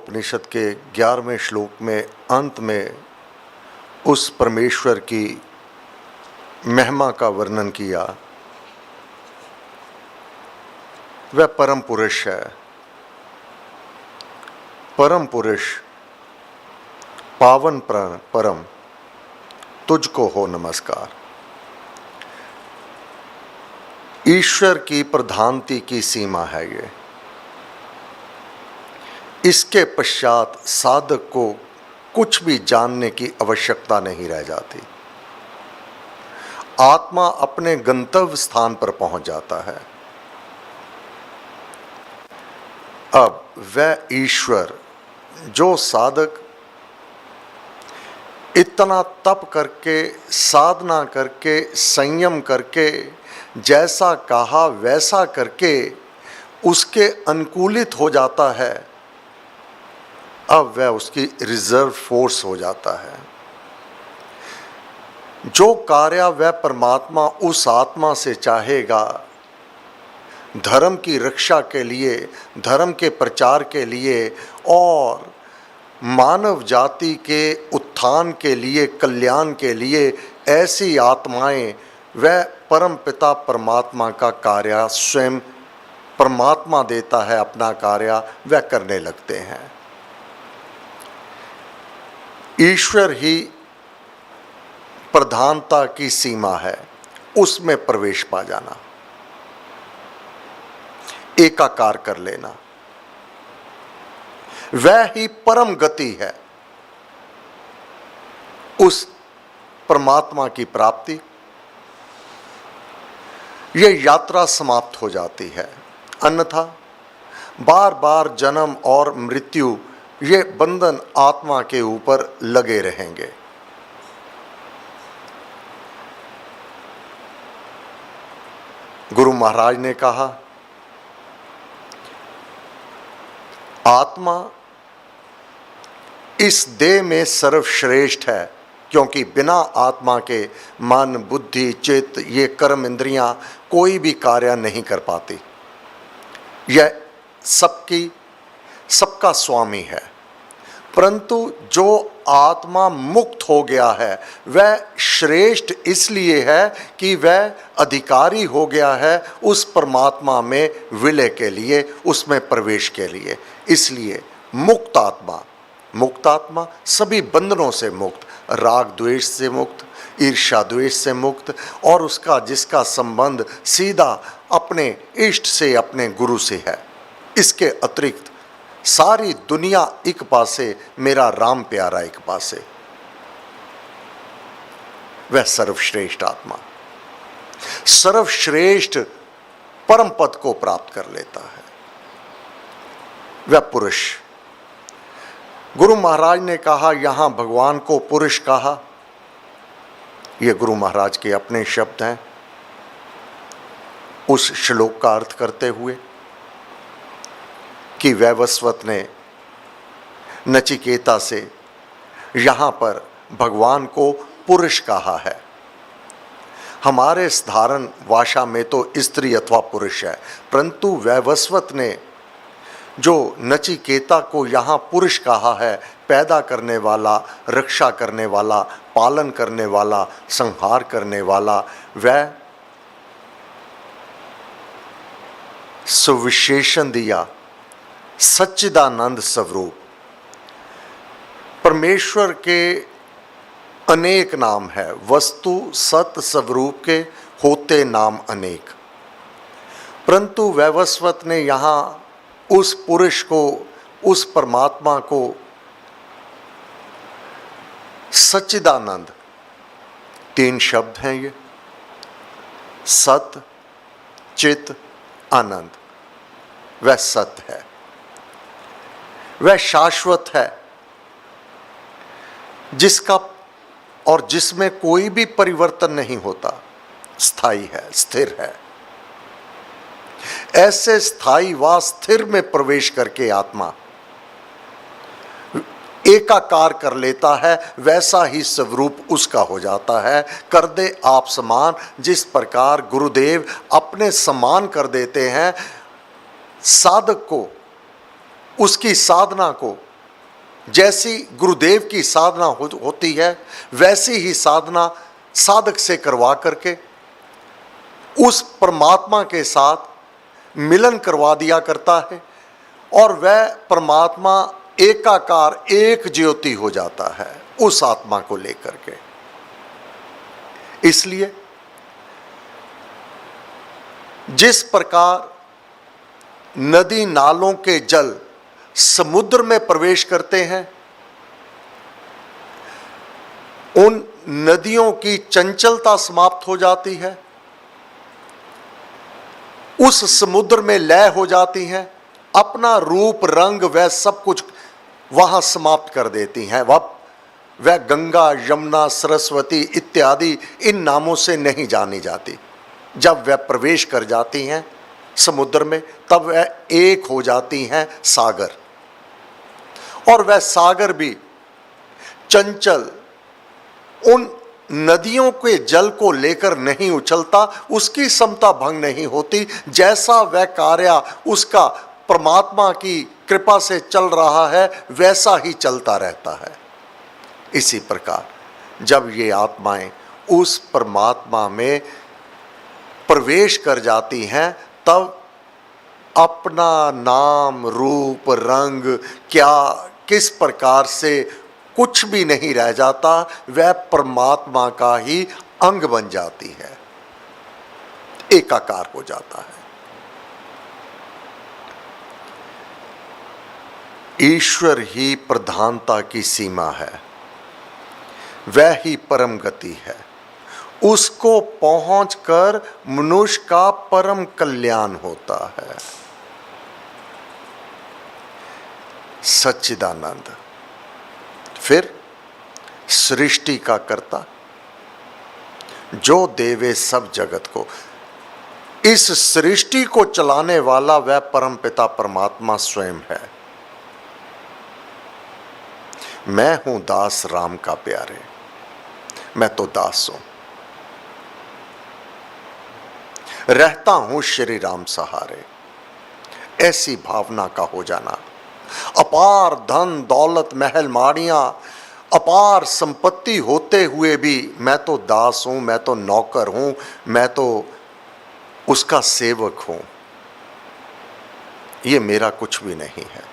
उपनिषद के 11वें श्लोक में अंत में उस परमेश्वर की महिमा का वर्णन किया। वह परम पुरुष है। परम पुरुष, पावन परम, तुझको हो नमस्कार। ईश्वर की प्रधानता की सीमा है ये। इसके पश्चात साधक को कुछ भी जानने की आवश्यकता नहीं रह जाती। आत्मा अपने गंतव्य स्थान पर पहुंच जाता है। अब वह ईश्वर जो साधक इतना तप करके, साधना करके, संयम करके, जैसा कहा वैसा करके उसके अनुकूलित हो जाता है, अब वह उसकी रिजर्व फोर्स हो जाता है। जो कार्य वह परमात्मा उस आत्मा से चाहेगा, धर्म की रक्षा के लिए, धर्म के प्रचार के लिए और मानव जाति के उत्थान के लिए, कल्याण के लिए, ऐसी आत्माएं वह परम पिता परमात्मा का कार्य स्वयं परमात्मा देता है, अपना कार्य वह करने लगते हैं। ईश्वर ही प्रधानता की सीमा है, उसमें प्रवेश पा जाना, एकाकार कर लेना, वह ही परम गति है। उस परमात्मा की प्राप्ति, यह यात्रा समाप्त हो जाती है। अन्यथा बार बार जन्म और मृत्यु, ये बंधन आत्मा के ऊपर लगे रहेंगे। गुरु महाराज ने कहा, आत्मा इस देह में सर्वश्रेष्ठ है, क्योंकि बिना आत्मा के मन, बुद्धि, चित्त, ये कर्म इंद्रियां कोई भी कार्य नहीं कर पाती। यह सबका स्वामी है। परंतु जो आत्मा मुक्त हो गया है वह श्रेष्ठ इसलिए है कि वह अधिकारी हो गया है उस परमात्मा में विलय के लिए, उसमें प्रवेश के लिए। इसलिए मुक्त आत्मा सभी बंधनों से मुक्त, राग द्वेष से मुक्त, ईर्ष्या द्वेष से मुक्त, और उसका जिसका संबंध सीधा अपने इष्ट से, अपने गुरु से है। इसके अतिरिक्त सारी दुनिया एक पासे, मेरा राम प्यारा एक पासे, वह सर्वश्रेष्ठ आत्मा, सर्वश्रेष्ठ परम पद को प्राप्त कर लेता है, वह पुरुष। गुरु महाराज ने कहा, यहां भगवान को पुरुष कहा, यह गुरु महाराज के अपने शब्द हैं। उस श्लोक का अर्थ करते हुए कि वैवस्वत ने नचिकेता से यहाँ पर भगवान को पुरुष कहा है। हमारे साधारण भाषा में तो स्त्री अथवा पुरुष है, परंतु वैवस्वत ने जो नचिकेता को यहाँ पुरुष कहा है, पैदा करने वाला, रक्षा करने वाला, पालन करने वाला, संहार करने वाला, वह सुविशेषण दिया सच्चिदानंद स्वरूप। परमेश्वर के अनेक नाम है, वस्तु सत स्वरूप के होते नाम अनेक, परंतु वैवस्वत ने यहाँ उस पुरुष को, उस परमात्मा को सच्चिदानंद, 3 शब्द हैं ये, सत, चित, आनंद। वह सत्य है, वह शाश्वत है, जिसका और जिसमें कोई भी परिवर्तन नहीं होता, स्थायी है, स्थिर है। ऐसे स्थायी व स्थिर में प्रवेश करके आत्मा एकाकार कर लेता है, वैसा ही स्वरूप उसका हो जाता है। कर दे आप समान, जिस प्रकार गुरुदेव अपने समान कर देते हैं साधक को, उसकी साधना को, जैसी गुरुदेव की साधना होती है, वैसी ही साधना साधक से करवा करके उस परमात्मा के साथ मिलन करवा दिया करता है, और वह परमात्मा एकाकार, एक ज्योति हो जाता है उस आत्मा को लेकर के। इसलिए जिस प्रकार नदी नालों के जल समुद्र में प्रवेश करते हैं, उन नदियों की चंचलता समाप्त हो जाती है, उस समुद्र में लय हो जाती हैं, अपना रूप रंग वह सब कुछ वहां समाप्त कर देती हैं। वह गंगा, यमुना, सरस्वती इत्यादि इन नामों से नहीं जानी जाती। जब वह प्रवेश कर जाती हैं समुद्र में, तब वह एक हो जाती हैं सागर, और वह सागर भी चंचल उन नदियों के जल को लेकर नहीं उछलता, उसकी समता भंग नहीं होती। जैसा वह कार्य उसका परमात्मा की कृपा से चल रहा है, वैसा ही चलता रहता है। इसी प्रकार जब ये आत्माएं उस परमात्मा में प्रवेश कर जाती हैं, तब अपना नाम, रूप, रंग क्या किस प्रकार से कुछ भी नहीं रह जाता, वह परमात्मा का ही अंग बन जाती है, एकाकार हो जाता है। ईश्वर ही प्रधानता की सीमा है, वह ही परम गति है। उसको पहुंचकर मनुष्य का परम कल्याण होता है। सच्चिदानंद फिर सृष्टि का कर्ता, जो देवे सब जगत को, इस सृष्टि को चलाने वाला वह परम पिता परमात्मा स्वयं है। मैं हूं दास राम का प्यारे, मैं तो दास हूं, रहता हूं श्री राम सहारे। ऐसी भावना का हो जाना, अपार धन दौलत महल माड़ियां, अपार संपत्ति होते हुए भी मैं तो दास हूं, मैं तो नौकर हूं, मैं तो उसका सेवक हूं, ये मेरा कुछ भी नहीं है,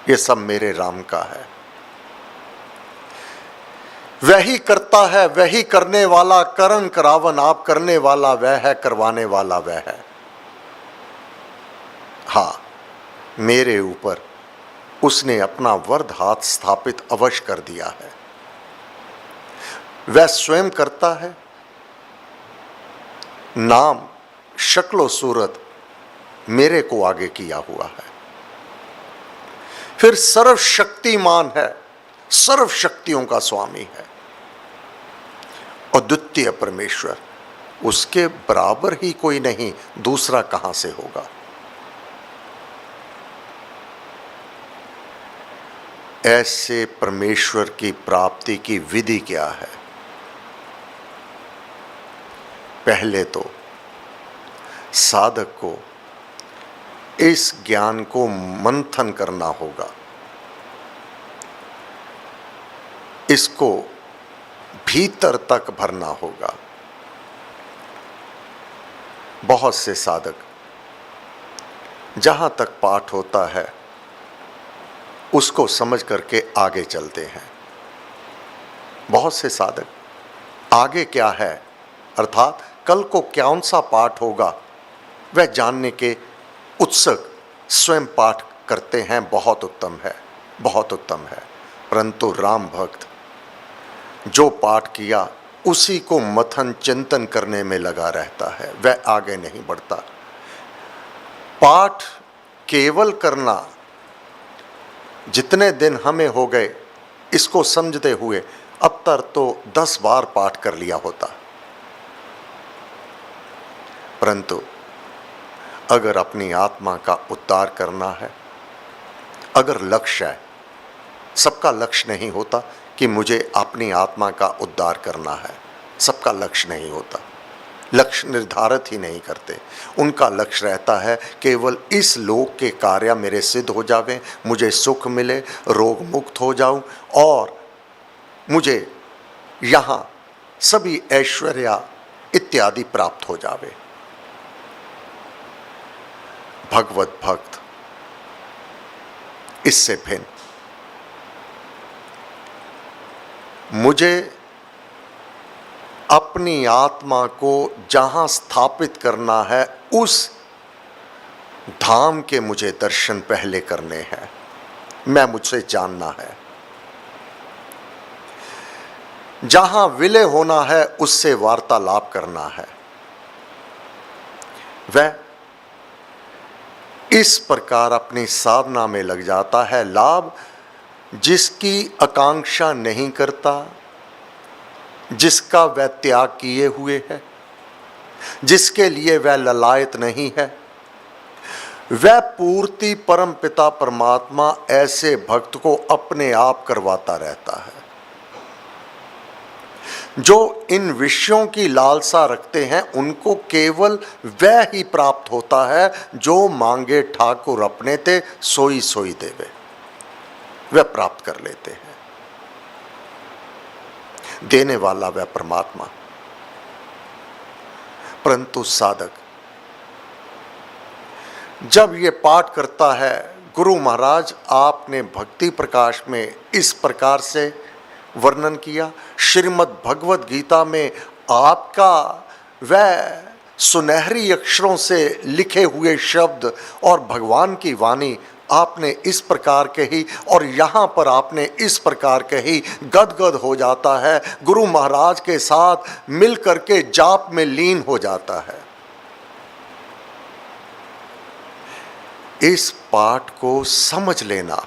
ये सब मेरे राम का है। वही करता है, वही करने वाला, करन करावन आप करने वाला वह है, करवाने वाला वह है। हाँ, मेरे ऊपर उसने अपना वरद हाथ स्थापित अवश्य कर दिया है। वह स्वयं करता है, नाम शक्लो सूरत मेरे को आगे किया हुआ है। फिर सर्वशक्तिमान है, सर्व शक्तियों का स्वामी है, अद्वितीय परमेश्वर, उसके बराबर ही कोई नहीं, दूसरा कहां से होगा। ऐसे परमेश्वर की प्राप्ति की विधि क्या है? पहले तो साधक को इस ज्ञान को मंथन करना होगा, इसको भीतर तक भरना होगा। बहुत से साधक जहां तक पाठ होता है उसको समझ करके आगे चलते हैं। बहुत से साधक आगे क्या है, अर्थात कल को कौन सा पाठ होगा, वह जानने के उत्सुक स्वयं पाठ करते हैं। बहुत उत्तम है, बहुत उत्तम है। परंतु राम भक्त जो पाठ किया उसी को मथन चिंतन करने में लगा रहता है, वह आगे नहीं बढ़ता। पाठ केवल करना, जितने दिन हमें हो गए इसको समझते हुए अब तक तो 10 बार पाठ कर लिया होता, परंतु अगर अपनी आत्मा का उद्धार करना है, अगर लक्ष्य है, सबका लक्ष्य नहीं होता कि मुझे अपनी आत्मा का उद्धार करना है, सबका लक्ष्य नहीं होता। लक्ष्य निर्धारित ही नहीं करते। उनका लक्ष्य रहता है केवल इस लोक के कार्य मेरे सिद्ध हो जावें, मुझे सुख मिले, रोग मुक्त हो जाऊं और मुझे यहाँ सभी ऐश्वर्य इत्यादि प्राप्त हो जावे। भगवत भक्त इससे भिन्न, मुझे अपनी आत्मा को जहां स्थापित करना है उस धाम के मुझे दर्शन पहले करने हैं, मैं मुझसे जानना है। जहां विलय होना है उससे वार्तालाप करना है। वह इस प्रकार अपनी साधना में लग जाता है। लाभ जिसकी आकांक्षा नहीं करता, जिसका वह त्याग किए हुए है, जिसके लिए वह ललायत नहीं है, वह पूर्ति परम पिता परमात्मा ऐसे भक्त को अपने आप करवाता रहता है। जो इन विषयों की लालसा रखते हैं उनको केवल वह ही प्राप्त होता है जो मांगे ठाकुर अपने ते सोई सोई देवे, वह प्राप्त कर लेते हैं। देने वाला वह परमात्मा। परंतु साधक जब ये पाठ करता है, गुरु महाराज आपने भक्ति प्रकाश में इस प्रकार से वर्णन किया, श्रीमद् भगवत गीता में आपका वह सुनहरी अक्षरों से लिखे हुए शब्द और भगवान की वाणी आपने इस प्रकार कही और यहाँ पर आपने इस प्रकार कही, गदगद हो जाता है, गुरु महाराज के साथ मिल करके जाप में लीन हो जाता है। इस पाठ को समझ लेना,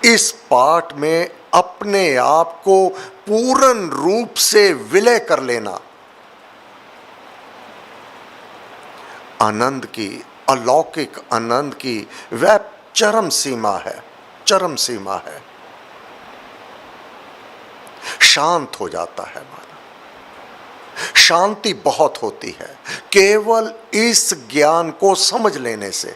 इस पाठ में अपने आप को पूर्ण रूप से विलय कर लेना, आनंद की, अलौकिक आनंद की वह चरम सीमा है, चरम सीमा है। शांत हो जाता है माना, शांति बहुत होती है केवल इस ज्ञान को समझ लेने से।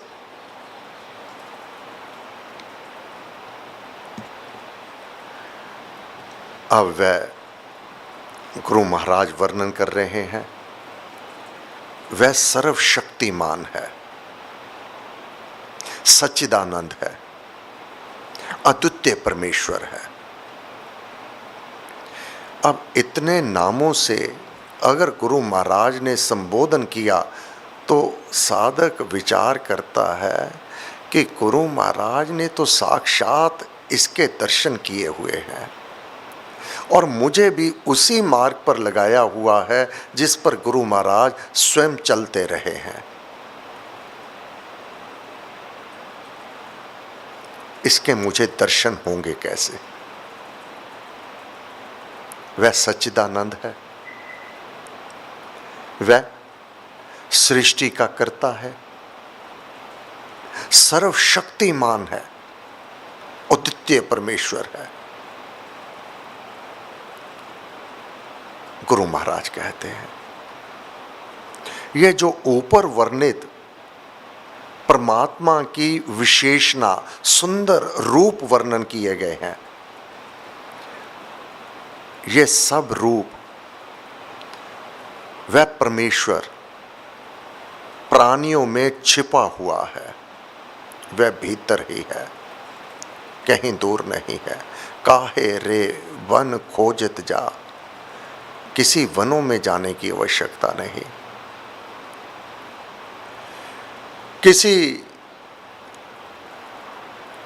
अब वह गुरु महाराज वर्णन कर रहे हैं, वह सर्वशक्तिमान है, सच्चिदानंद है, अद्वितीय परमेश्वर है। अब इतने नामों से अगर गुरु महाराज ने संबोधन किया तो साधक विचार करता है कि गुरु महाराज ने तो साक्षात इसके दर्शन किए हुए हैं और मुझे भी उसी मार्ग पर लगाया हुआ है जिस पर गुरु महाराज स्वयं चलते रहे हैं। इसके मुझे दर्शन होंगे कैसे? वह सच्चिदानंद है, वह सृष्टि का कर्ता है, सर्वशक्तिमान है, अद्वितीय परमेश्वर है। गुरु महाराज कहते हैं यह जो ऊपर वर्णित परमात्मा की विशेषणा, सुंदर रूप वर्णन किए गए हैं, ये सब रूप वह परमेश्वर प्राणियों में छिपा हुआ है, वह भीतर ही है, कहीं दूर नहीं है। काहे रे वन खोजत जा, किसी वनों में जाने की आवश्यकता नहीं, किसी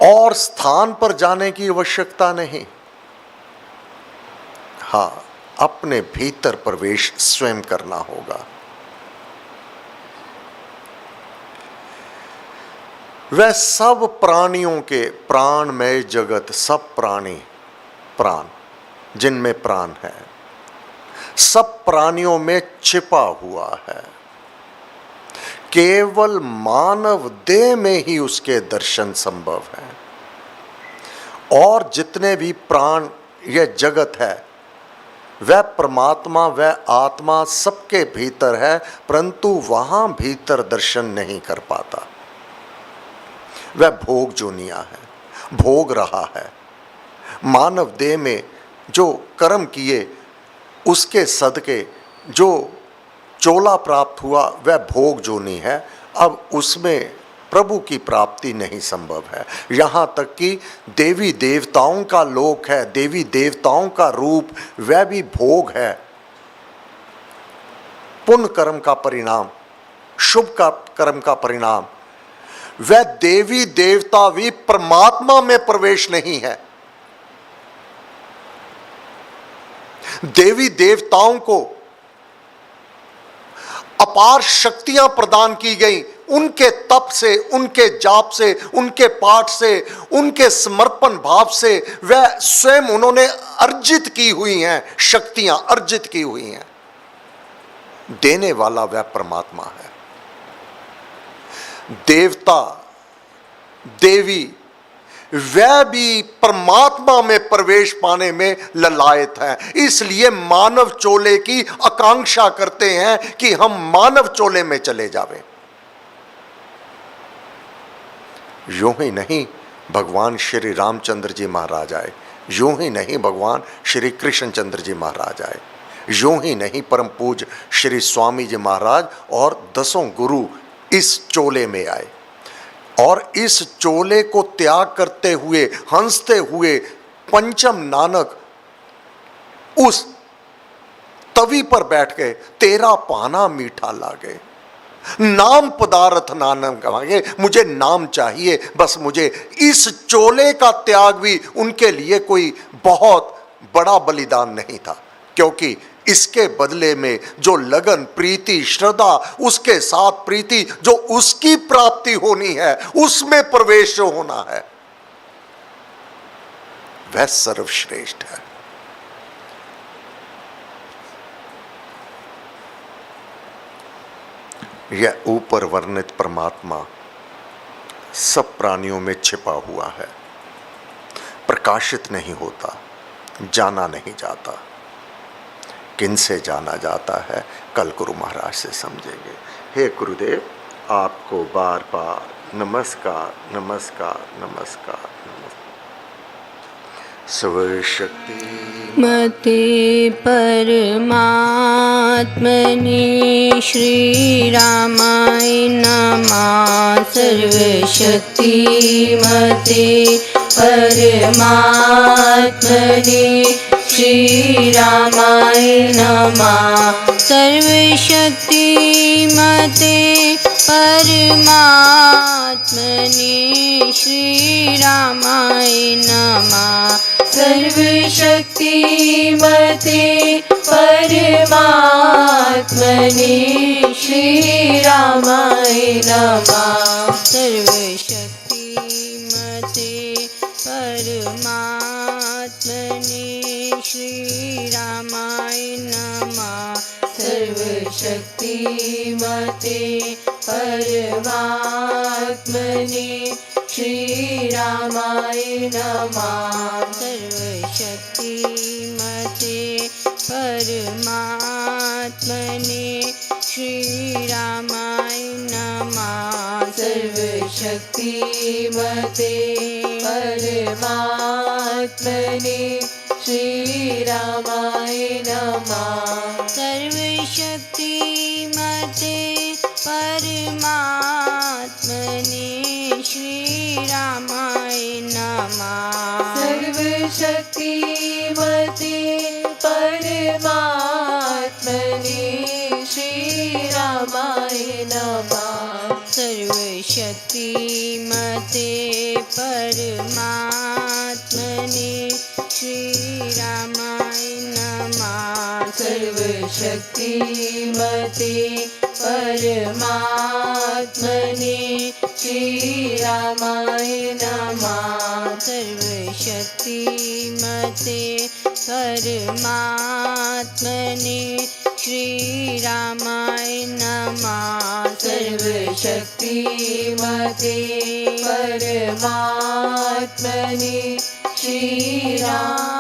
और स्थान पर जाने की आवश्यकता नहीं। हाँ, अपने भीतर प्रवेश स्वयं करना होगा। वह सब प्राणियों के प्राणमय जगत, सब प्राणी, प्राण जिनमें प्राण है, सब प्राणियों में छिपा हुआ है। केवल मानव देह में ही उसके दर्शन संभव है और जितने भी प्राण यह जगत है वह परमात्मा, वह आत्मा सबके भीतर है, परंतु वहाँ भीतर दर्शन नहीं कर पाता। वह भोग जोनिया है, भोग रहा है। मानव देह में जो कर्म किए उसके सदके जो चोला प्राप्त हुआ वह भोग जोनी है। अब उसमें प्रभु की प्राप्ति नहीं संभव है। यहाँ तक कि देवी देवताओं का लोक है, देवी देवताओं का रूप, वह भी भोग है, पुण्य कर्म का परिणाम, शुभ का कर्म का परिणाम। वह देवी देवता भी परमात्मा में प्रवेश नहीं है। देवी देवताओं को अपार शक्तियां प्रदान की गई, उनके तप से, उनके जाप से, उनके पाठ से, उनके समर्पण भाव से वह स्वयं उन्होंने अर्जित की हुई हैं, शक्तियां अर्जित की हुई हैं। देने वाला वह परमात्मा है। देवता देवी वह भी परमात्मा में प्रवेश पाने में ललायत है। इसलिए मानव चोले की आकांक्षा करते हैं कि हम मानव चोले में चले जावें। यूं ही नहीं भगवान श्री रामचंद्र जी महाराज आए, यूं ही नहीं भगवान श्री कृष्णचंद्र जी महाराज आए, यूं ही नहीं परम पूज्य श्री स्वामी जी महाराज और 10 गुरु इस चोले में आए। और इस चोले को त्याग करते हुए, हंसते हुए पंचम नानक उस तवी पर बैठ गए। तेरा पाना मीठा लागे, नाम पदार्थ नानक मांगे, मुझे नाम चाहिए, बस मुझे। इस चोले का त्याग भी उनके लिए कोई बहुत बड़ा बलिदान नहीं था, क्योंकि इसके बदले में जो लगन, प्रीति, श्रद्धा, उसके साथ प्रीति जो उसकी प्राप्ति होनी है, उसमें प्रवेश होना है, वह सर्वश्रेष्ठ है। यह ऊपर वर्णित परमात्मा सब प्राणियों में छिपा हुआ है, प्रकाशित नहीं होता, जाना नहीं जाता। किनसे जाना जाता है, कल गुरु महाराज से समझेंगे। हे गुरुदेव, आपको बार बार नमस्कार, नमस्कार, नमस्कार, नमस्कार। सर्वशक्ति मते परमात्मने श्री रामाय नमः। सर्वशक्ति मते परमात्मने श्री रामाय नमः। सर्वशक्ति मते परमात्मने श्री रामाय नमः। सर्वशक्ति मते परमात्मने श्री रामाय नमः। सर्वशक्ति मते परमात्मने श्री रामाय नमः। सर्वशक्ति मते परमात्मने श्री रामाय नमः। सर्वशक्ति मते परमात्मने श्री रामाय नमः। सर्वशक्ति मते परमात्मने श्री रामाय नमः। सर्वशक्ति मते परमात्मने श्री रामाय नमः। सर्वशक्ति मते परमात्मने श्री रामाय नमः। सर्वशक्ति मते परमात्मने श्री रामाय नमः। सर्वशक्ति मते परमात्मने श्री रामाय नमः। सर्वशक्ति मते परमात्मने श्री रामाय नमः। सर्वशक्ति मते परमात्मने श्री राम